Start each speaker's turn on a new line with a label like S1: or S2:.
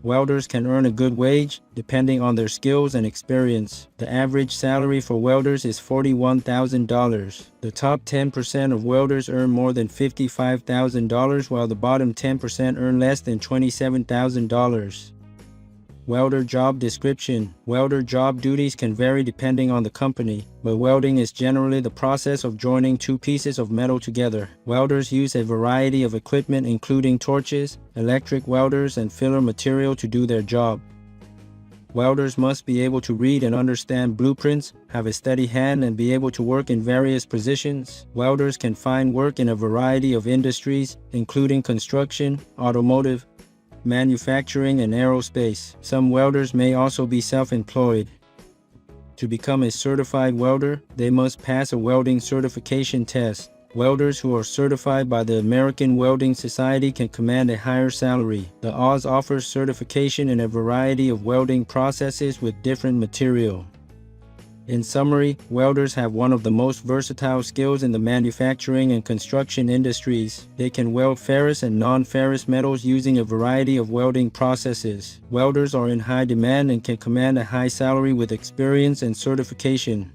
S1: Welders can earn a good wage, depending on their skills and experience. The average salary for welders is $41,000. The top 10% of welders earn more than $55,000, while the bottom 10% earn less than $27,000. Welder Job Description. Welder job duties can vary depending on the company, but welding is generally the process of joining two pieces of metal together. Welders use a variety of equipment including torches, electric welders, and filler material to do their job. Welders must be able to read and understand blueprints, have a steady hand, and be able to work in various positions. Welders can find work in a variety of industries, including construction, automotive, manufacturing, and aerospace. Some welders may also be self-employed. To become a certified welder, they must pass a welding certification test. Welders who are certified by the American Welding Society can command a higher salary. The AWS offers certification in a variety of welding processes with different material. In summary, welders have one of the most versatile skills in the manufacturing and construction industries. They can weld ferrous and non-ferrous metals using a variety of welding processes. Welders are in high demand and can command a high salary with experience and certification.